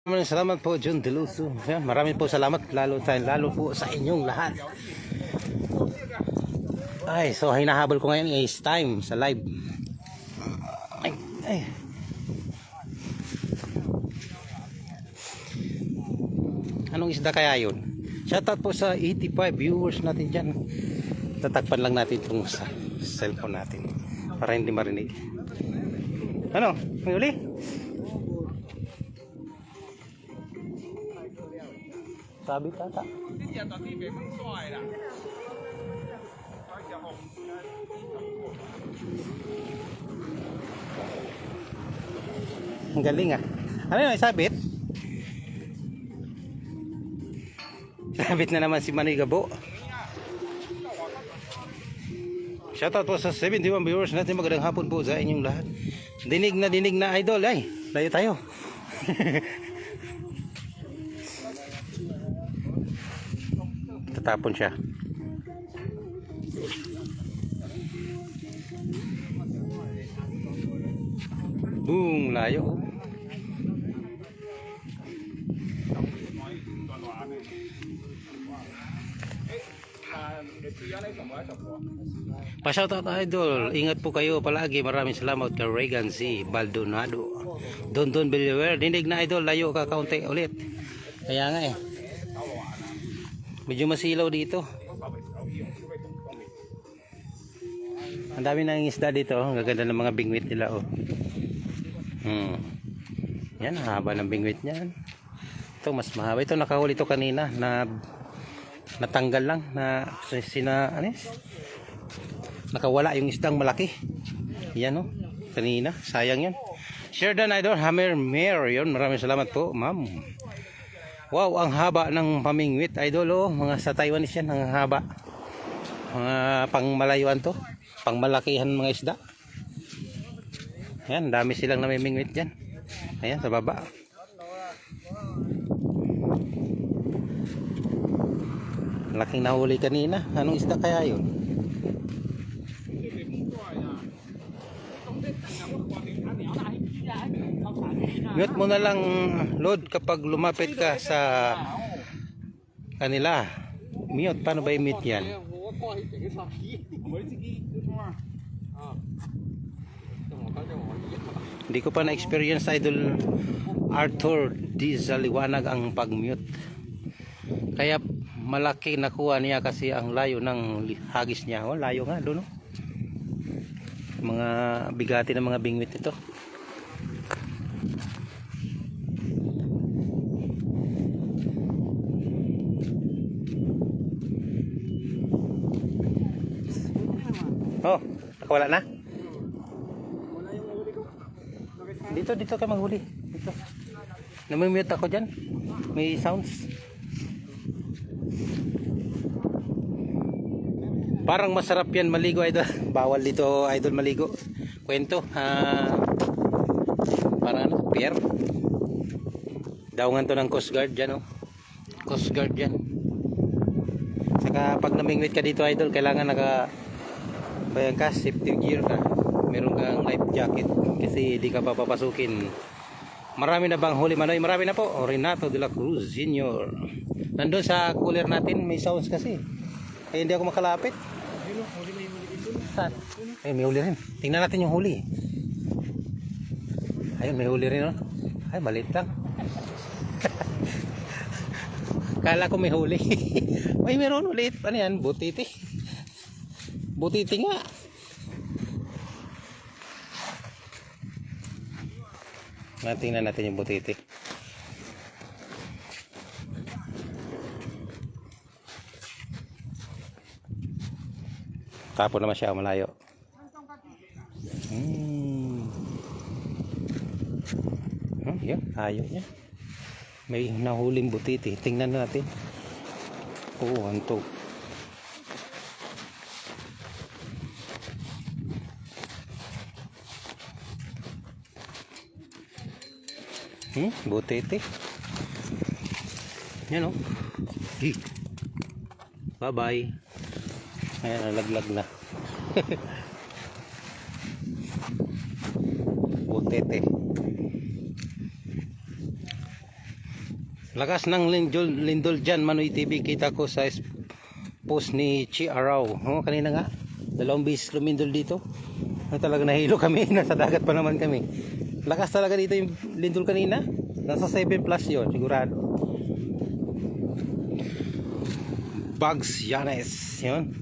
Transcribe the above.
Maraming salamat po, John Deluso. Yan, maraming po salamat lalo po sa inyong lahat. Ay, so hinahabol ko ngayon is time sa live. Ay. Anong isda kaya yun? Shoutout po sa 85 viewers natin dyan. Tatakpan lang natin itong sa cellphone natin para hindi marinig. Ano? May uli? Sabi tata. Ang galing ah. Ano yun? Sabit? Sabit na naman si Manoy Gabo. Shoutout po sa 71 viewers natin. Magandang hapon po sa inyong lahat. Dinig na idol. Ay, layo tayo. Tatapon siya. Boom, layo. Pa-shoutout idol, ingat po kayo palagi. Maraming salamat kay Regan C. Baldonado. Don Beliver, dinig na idol, layo ka kaunti ulit. Kaya nga eh. Medyo masilaw dito. Ang dami ng isda dito, ang gaganda ng mga bingwit nila oh. Yan, haba ng bingwit niyan. Ito mas mahaba. Ito nakahuli ito kanina na natanggal lang na nakawala yung isdang malaki. Yan oh, kanina, sayang yan. Share dan idol, Hammer Marion. Maraming salamat po, ma'am. Wow, ang haba ng pamingwit idol oh. Mga sa Taiwanese yan, ang haba. Mga pangmalayuan to, pangmalakihan mga isda. Yan, dami silang namimingwit dyan. Ayan, sa baba. Laking nahuli kanina. Anong isda kaya yun? Mute mo na lang, Lord, kapag lumapit ka sa kanila. Mute, paano ba i-mute yan? Hindi ko pa na-experience idol Arthur D. Zaliwanag ang pag-mute. Kaya malaki nakuha niya kasi ang layo ng hagis niya. Oh, layo nga doon. Oh. Mga bigati ng mga bingwit ito. Oh, nakawala na? Dito ka maghuli. Dito. Namimute ako dyan. May sounds. Parang masarap yan maligo idol. Bawal dito idol maligo. Kwento. Parang ano, pier. Daungan to ng Coast Guard dyan oh. Coast Guard dyan. Saka pag namingwit ka dito idol, kailangan bayan ka, safety gear ka. Meron kang life jacket kasi di ka pa papasukin. Marami na bang huli Manoy? Marami na po. Renato de la Cruz Jr. Nandun sa cooler natin may sounds kasi. Kaya hindi ako makalapit. Saan? Ay, may huli rin. Tingnan natin yung huli. Ayun, may huli rin oh. Ay, balit lang. Kala ko may huli. Ay, meron ulit. Ano yan? Butiti. Butiti nga. Tingnan natin yung butiti. Tapo naman siya malayo. Yan, ayaw niya. May nahuling butiti. Tingnan natin. Oo, anto. Butiti. Yan o. Bye bye. Ayan, nalaglag na. Butiti. Lakas ng lindol dyan, Manoy TV. Kita ko sa post ni Chi Araw. Oh, kanina nga, 2 beses lumindol dito. Talaga nahilo kami. Nasa dagat pa naman kami. Lakas talaga dito yung lindol kanina. Nasa 7 plus yun, sigurado. Bugs Yanes. Yun.